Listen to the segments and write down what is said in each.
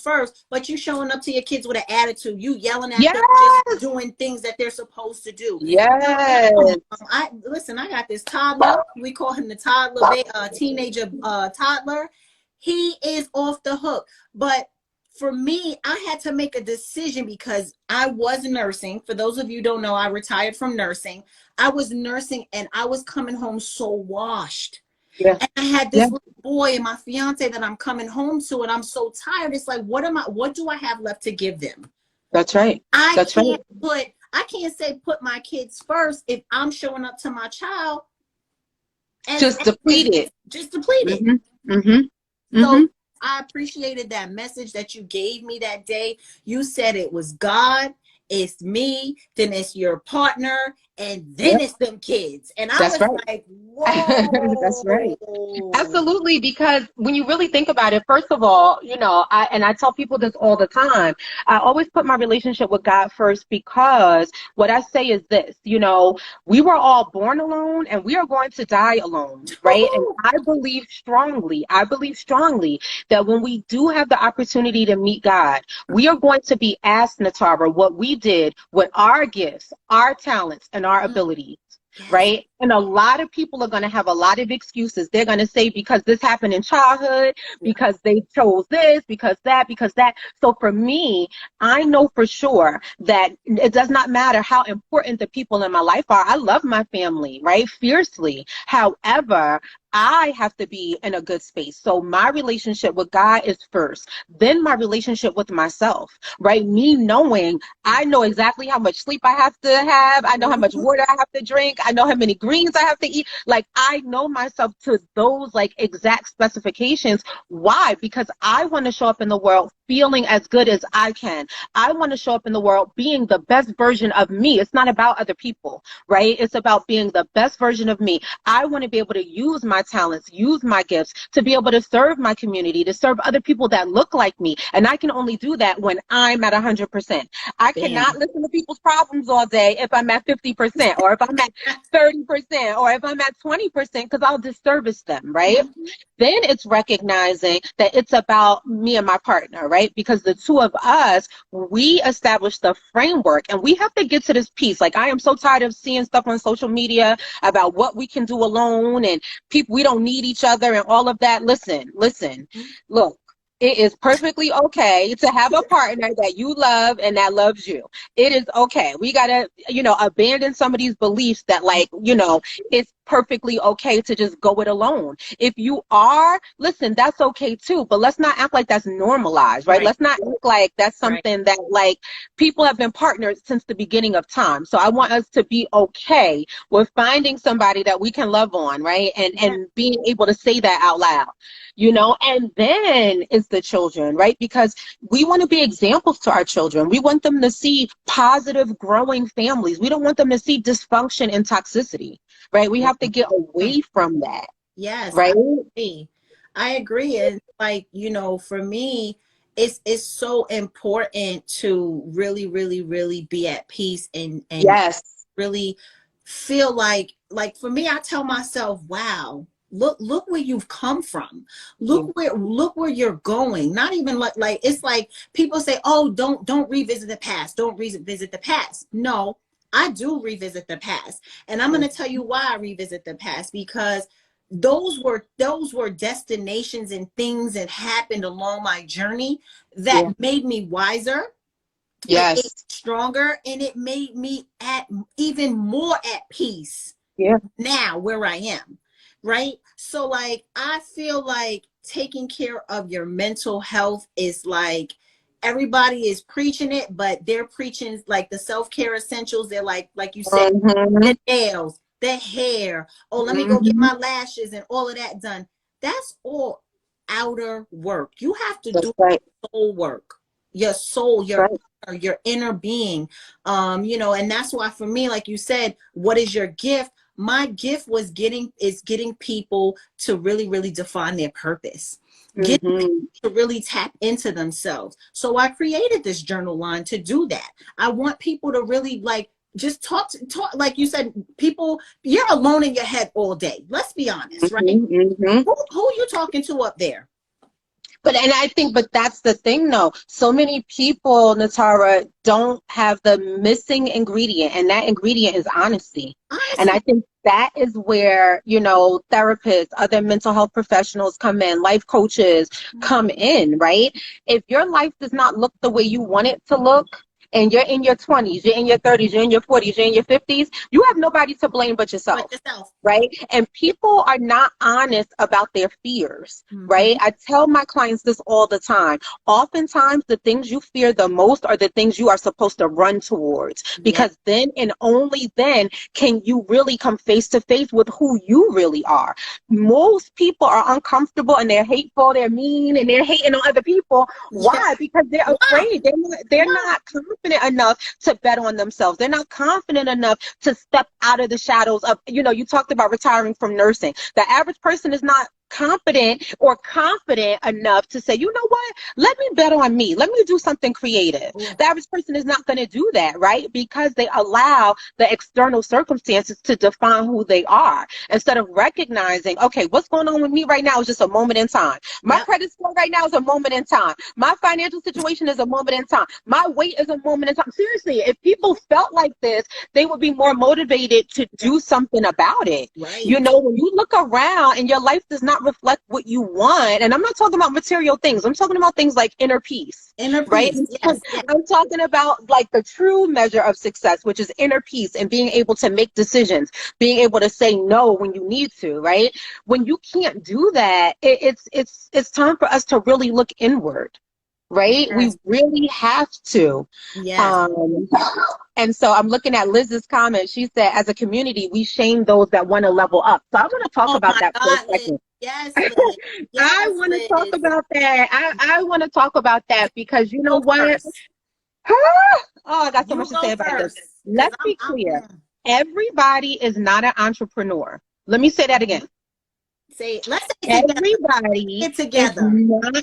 first, but you showing up to your kids with an attitude, you yelling at them, Yes. just doing things that they're supposed to do. Yes. I listen, I got this toddler, we call him the teenager toddler. He is off the hook. But for me, I had to make a decision because I was nursing. For those of you who don't know, I retired from nursing. I was nursing and I was coming home so washed. Yeah. And I had this little boy and my fiance that I'm coming home to, and I'm so tired. It's like, what do I have left to give them? That's right. I can't say put my kids first if I'm showing up to my child and just depleted. Just depleted. Mm-hmm. Mm-hmm. So I appreciated that message that you gave me that day. You said it was God, it's me, then it's your partner, and then it's them kids. And I was like, whoa. That's right. Absolutely, because when you really think about it, first of all, you know, I tell people this all the time. I always put my relationship with God first, because what I say is this, you know, we were all born alone and we are going to die alone, right? And I believe strongly that when we do have the opportunity to meet God, we are going to be asked, Natara, what we did with our gifts, our talents, and our abilities. Yes. Right? And a lot of people are going to have a lot of excuses. They're going to say, because this happened in childhood, because they chose this, because that. So for me, I know for sure that it does not matter how important the people in my life are. I love my family, right? Fiercely. However, I have to be in a good space. So my relationship with God is first, then my relationship with myself, right? Me knowing, I know exactly how much sleep I have to have. I know how much water I have to drink. I know how many greens I have to eat. Like, I know myself to those like exact specifications. Why? Because I want to show up in the world feeling as good as I can. I want to show up in the world being the best version of me. It's not about other people, right? It's about being the best version of me. I want to be able to use my talents, use my gifts to be able to serve my community, to serve other people that look like me. And I can only do that when I'm at 100%. I cannot listen to people's problems all day if I'm at 50%, or if I'm at 30%, or if I'm at 20%, because I'll disservice them, right? Then it's recognizing that it's about me and my partner, right? Because the two of us, we establish the framework, and we have to get to this piece. Like, I am so tired of seeing stuff on social media about what we can do alone and people, we don't need each other and all of that. Listen, look. It is perfectly okay to have a partner that you love and that loves you. It is okay. We got to, you know, abandon some of these beliefs that, like, you know, it's perfectly okay to just go it alone. If you are, listen, that's okay too, but let's not act like that's normalized, right? Let's not act like that's something that, like, people have been partners since the beginning of time. So I want us to be okay with finding somebody that we can love on, right? And being able to say that out loud, you know. And then it's the children, right? Because we want to be examples to our children. We want them to see positive, growing families. We don't want them to see dysfunction and toxicity, right? We have to get away from that. Yes, right. I agree. And like, you know, for me, it's so important to really, really, really be at peace and really feel like for me, I tell myself, wow, look where you've come from. Look where you're going. Not even like it's like people say, oh, don't revisit the past. Don't revisit the past. No, I do revisit the past. And I'm going to tell you why I revisit the past, because those were destinations and things that happened along my journey that made me wiser. It made me stronger, and it made me even more at peace now where I am. Right. So like, I feel like taking care of your mental health is like, everybody is preaching it, but they're preaching like the self-care essentials. They're like you said, the nails, the hair. Oh, let me go get my lashes and all of that done. That's all outer work. You have to do soul work, your soul, your inner being. You know, and that's why for me, like you said, what is your gift? My gift was getting people to really, really define their purpose. Get people to really tap into themselves. So I created this journal line to do that. I want people to really like just talk like you said, people, you're alone in your head all day. Let's be honest, right? Who are you talking to up there? And I think, but that's the thing though. So many people, Natara, don't have the missing ingredient, and that ingredient is honesty. And I think that is where, you know, therapists, other mental health professionals come in, life coaches come in, right? If your life does not look the way you want it to look, and you're in your 20s, you're in your 30s, you're in your 40s, you're in your 50s, you have nobody to blame but yourself. Right? And people are not honest about their fears, right? I tell my clients this all the time. Oftentimes, the things you fear the most are the things you are supposed to run towards, because then and only then can you really come face to face with who you really are. Most people are uncomfortable and they're hateful, they're mean, and they're hating on other people. Why? Because they're afraid. They're not confident enough to bet on themselves. They're not confident enough to step out of the shadows of, you know, you talked about retiring from nursing. The average person is not competent or confident enough to say, you know what, let me bet on me. Let me do something creative. The average person is not going to do that, right? Because they allow the external circumstances to define who they are instead of recognizing, okay, what's going on with me right now is just a moment in time. My credit score right now is a moment in time. My financial situation is a moment in time. My weight is a moment in time. Seriously, if people felt like this, they would be more motivated to do something about it. You know, when you look around and your life does not reflect what you want, and I'm not talking about material things, I'm talking about things like inner peace, right? I'm talking about like the true measure of success, which is inner peace and being able to make decisions, being able to say no when you need to, right? When you can't do that, it's time for us to really look inward, right? We really have to. And so I'm looking at Liz's comment. She said, as a community, we shame those that want to level up. So I want to talk about that for a second. I want to talk about that. I want to talk about that because you know what? Oh, I got so much to say about this. Let's be clear. Everybody is not an entrepreneur. Let me say that again. Let's say everybody is not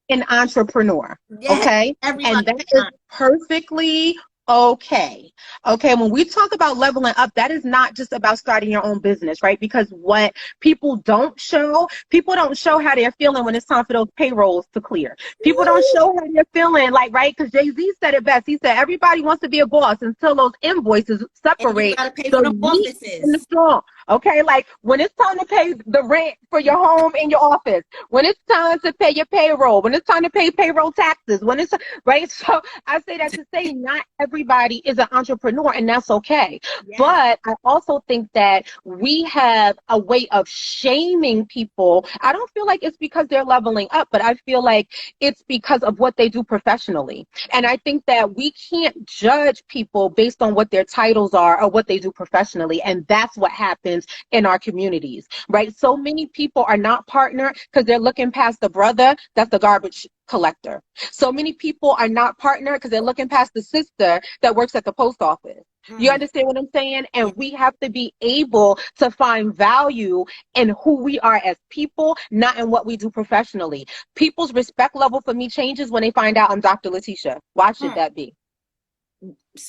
an entrepreneur. Okay? And that is perfectly okay. When we talk about leveling up, that is not just about starting your own business, right? Because what people don't show how they're feeling when it's time for those payrolls to clear. People don't show how they're feeling, like, right? Because Jay-Z said it best. He said, everybody wants to be a boss until those invoices separate the weak and the strong. Okay, like when it's time to pay the rent for your home and your office, when it's time to pay your payroll, when it's time to pay payroll taxes, when it's right. So I say that to say not everybody is an entrepreneur, and that's okay. But I also think that we have a way of shaming people. I don't feel like it's because they're leveling up, but I feel like it's because of what they do professionally. And I think that we can't judge people based on what their titles are or what they do professionally. And that's what happens in our communities, right? So many people are not partner because they're looking past the brother that's the garbage collector. So many people are not partner because they're looking past the sister that works at the post office. You understand what I'm saying? And we have to be able to find value in who we are as people, not in what we do professionally. People's respect level for me changes when they find out I'm Dr. Letitia. Why should that be?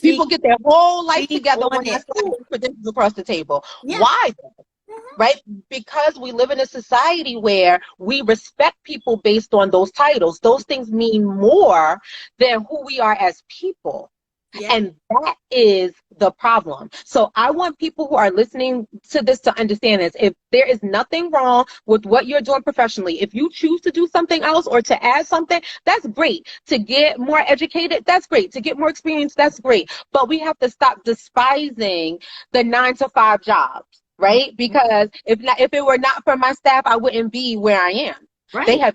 People get their whole life together when I start credentials across the table. Why? Right? Because we live in a society where we respect people based on those titles. Those things mean more than who we are as people. And that is the problem. So I want people who are listening to this to understand this. If there is nothing wrong with what you're doing professionally, if you choose to do something else or to add something, that's great. To get more educated, that's great. To get more experience, that's great. But we have to stop despising the 9-to-5 jobs, right? Because if it were not for my staff, I wouldn't be where I am. They have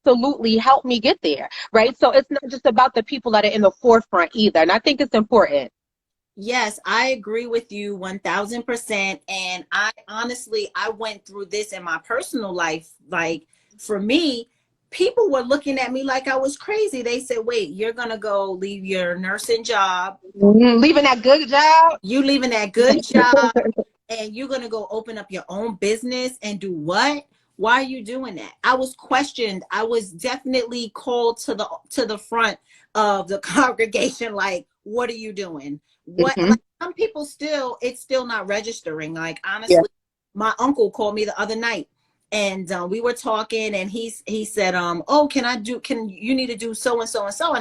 absolutely helped me get there, right? So it's not just about the people that are in the forefront either. And I think it's important. Yes, I agree with you 1000%. And I honestly, I went through this in my personal life. Like for me, people were looking at me like I was crazy. They said, wait, you're going to go leave your nursing job. Leaving that good job. You leaving that good job and you're going to go open up your own business and do what? Why are you doing that? I was questioned. I was definitely called to the front of the congregation. Like, what are you doing? What? Like, some people it's still not registering. Like, honestly, my uncle called me the other night and we were talking, and he said, oh, can you need to do so and so and so, and